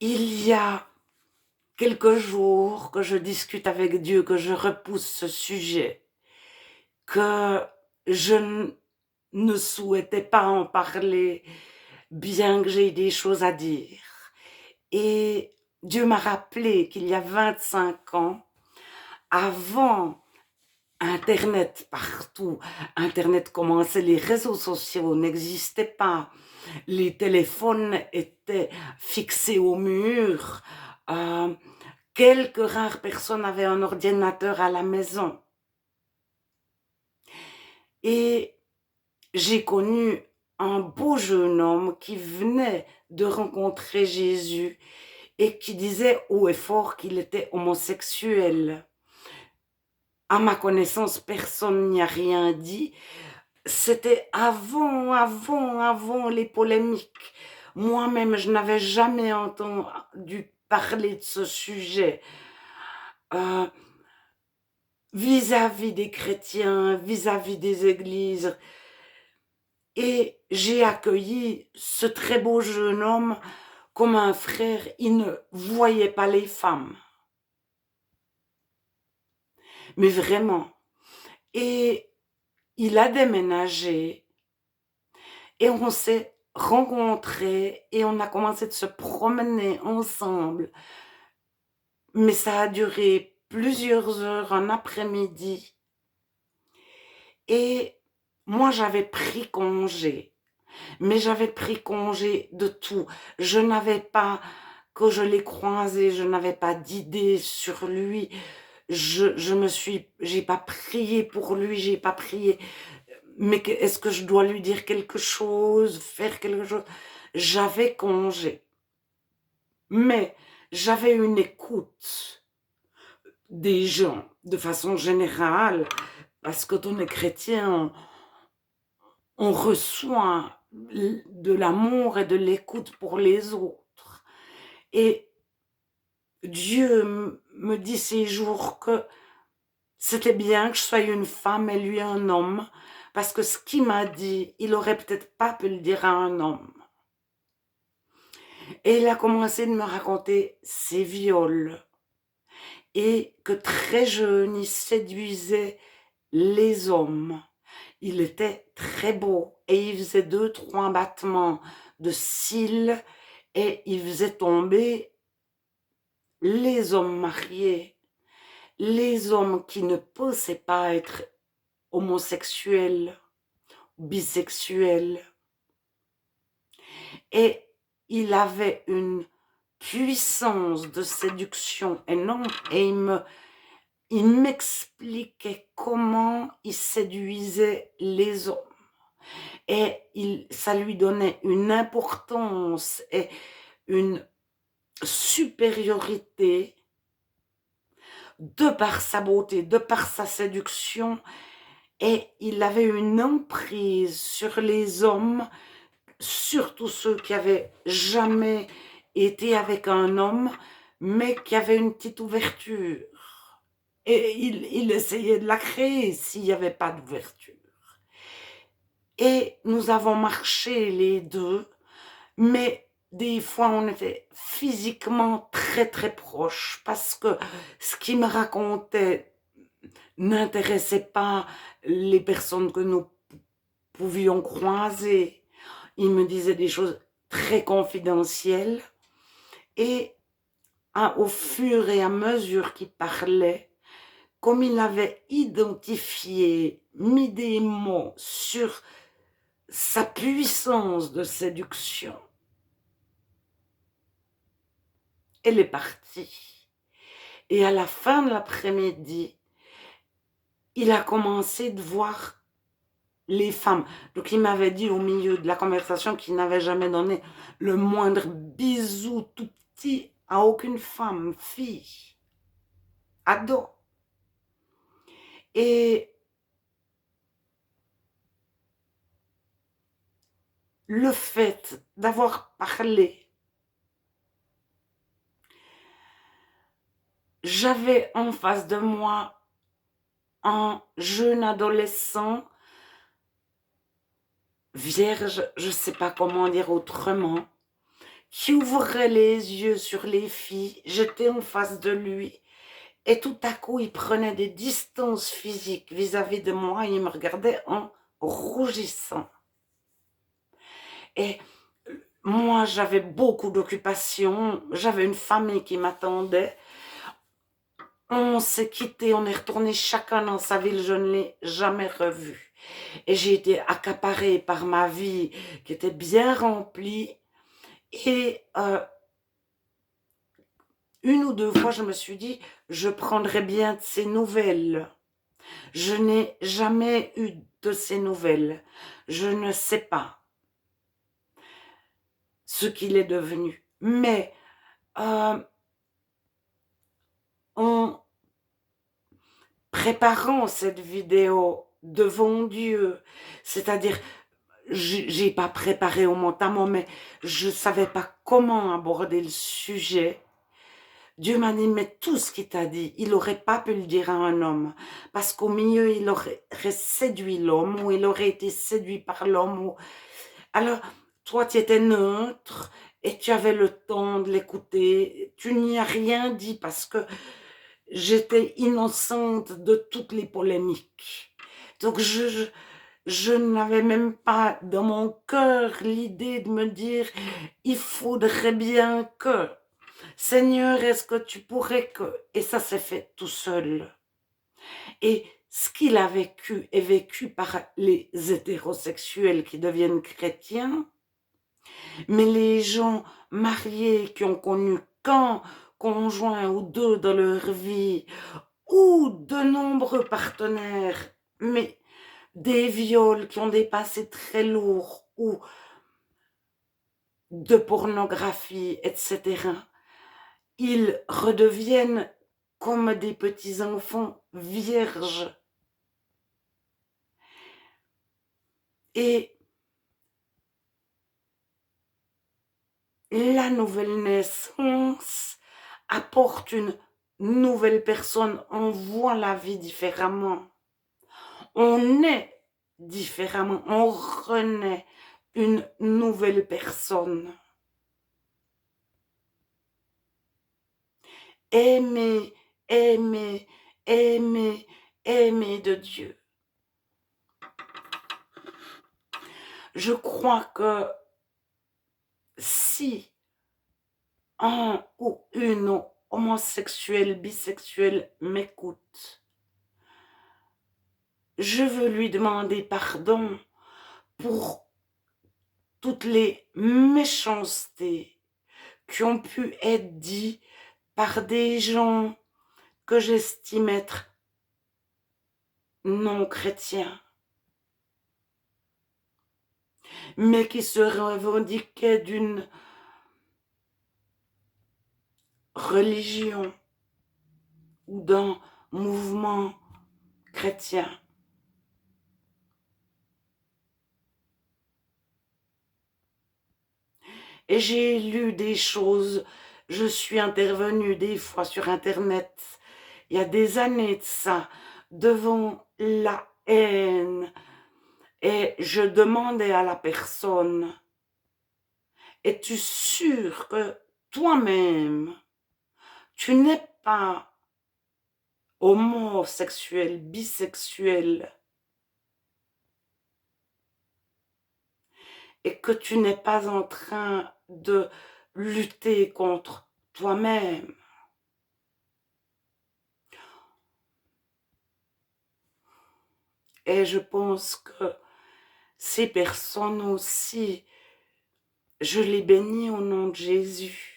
Il y a quelques jours que je discute avec Dieu, que je repousse ce sujet, que je ne souhaitais pas en parler, bien que j'ai des choses à dire. Et Dieu m'a rappelé qu'il y a 25 ans, avant Internet partout, Internet commençait, les réseaux sociaux n'existaient pas, les téléphones étaient fixés au mur, euh, quelques rares personnes avaient un ordinateur à la maison. Et j'ai connu un beau jeune homme qui venait de rencontrer Jésus et qui disait haut et fort qu'il était homosexuel. À ma connaissance, personne n'y a rien dit. C'était avant les polémiques. Moi-même, je n'avais jamais entendu parler de ce sujet. Euh, Vis-à-vis des chrétiens, vis-à-vis des églises. Et j'ai accueilli ce très beau jeune homme comme un frère. Il ne voyait pas les femmes. Mais vraiment. Et il a déménagé et on s'est rencontrés et on a commencé de se promener ensemble. Mais ça a duré plusieurs heures, un après-midi. Et moi, j'avais pris congé. Mais j'avais pris congé de tout. Je n'avais pas, que je l'ai croisé, je n'avais pas d'idée sur lui. J'ai pas prié pour lui, j'ai pas prié. Mais est-ce que je dois lui dire quelque chose, faire quelque chose? J'avais congé. Mais j'avais une écoute des gens, de façon générale, parce que quand on est chrétien, on reçoit de l'amour et de l'écoute pour les autres. Et Dieu me dit ces jours que c'était bien que je sois une femme et lui un homme, parce que ce qu'il m'a dit, il aurait peut-être pas pu le dire à un homme. Et il a commencé de me raconter ses viols et que très jeune, il séduisait les hommes. Il était très beau et il faisait 2-3 battements de cils et il faisait tomber les hommes mariés, les hommes qui ne pensaient pas être homosexuels, bisexuels. Et il avait une puissance de séduction énorme et il m'expliquait comment il séduisait les hommes. Et ça lui donnait une importance et une supériorité de par sa beauté, de par sa séduction. Et il avait une emprise sur les hommes, surtout ceux qui avaient jamais été avec un homme, mais qui avaient une petite ouverture. Et il essayait de la créer s'il n'y avait pas d'ouverture. Et nous avons marché les deux, mais des fois on était physiquement très très proches parce que ce qu'il me racontait n'intéressait pas les personnes que nous pouvions croiser. Il me disait des choses très confidentielles et au fur et à mesure qu'il parlait, comme il avait identifié, mis des mots sur sa puissance de séduction, elle est partie. Et à la fin de l'après-midi, il a commencé de voir les femmes. Donc il m'avait dit au milieu de la conversation qu'il n'avait jamais donné le moindre bisou tout petit à aucune femme, fille, ado. Et le fait d'avoir parlé, j'avais en face de moi un jeune adolescent, vierge, je ne sais pas comment dire autrement, qui ouvrait les yeux sur les filles. J'étais en face de lui. Et tout à coup, il prenait des distances physiques vis-à-vis de moi. Il me regardait en rougissant. Et moi, j'avais beaucoup d'occupations. J'avais une famille qui m'attendait. On s'est quittés, on est retourné chacun dans sa ville. Je ne l'ai jamais revu. Et j'ai été accaparée par ma vie qui était bien remplie. Et une ou deux fois, je me suis dit, je prendrai bien de ses nouvelles. Je n'ai jamais eu de ses nouvelles. Je ne sais pas ce qu'il est devenu. Mais en préparant cette vidéo devant Dieu, c'est-à-dire, j'ai pas préparé au mentamment, mais je savais pas comment aborder le sujet. Dieu m'a dit, mais tout ce qu'il t'a dit, il n'aurait pas pu le dire à un homme. Parce qu'au milieu, il aurait séduit l'homme, ou il aurait été séduit par l'homme. Ou... Alors, toi, tu étais neutre, et tu avais le temps de l'écouter. Tu n'y as rien dit, parce que j'étais innocente de toutes les polémiques. Donc, je n'avais même pas dans mon cœur l'idée de me dire, il faudrait bien que... Seigneur, est-ce que tu pourrais que... Et ça s'est fait tout seul. Et ce qu'il a vécu est vécu par les hétérosexuels qui deviennent chrétiens, mais les gens mariés qui ont connu qu'un conjoint ou deux dans leur vie, ou de nombreux partenaires, mais des viols qui ont des passés très lourds, ou de pornographie, etc., ils redeviennent comme des petits enfants vierges. Et la nouvelle naissance apporte une nouvelle personne. On voit la vie différemment. On est différemment. On renaît une nouvelle personne. Aimer, aimer, aimer, aimer de Dieu. Je crois que si un ou une homosexuelle, bisexuelle m'écoute, je veux lui demander pardon pour toutes les méchancetés qui ont pu être dites par des gens que j'estime être non chrétiens, mais qui se revendiquaient d'une religion ou d'un mouvement chrétien. Et j'ai lu des choses, je suis intervenue des fois sur Internet, il y a des années de ça, devant la haine. Et je demandais à la personne, es-tu sûr que toi-même, tu n'es pas homosexuel, bisexuel, et que tu n'es pas en train de lutter contre toi-même? Et je pense que ces personnes aussi, je les bénis au nom de Jésus.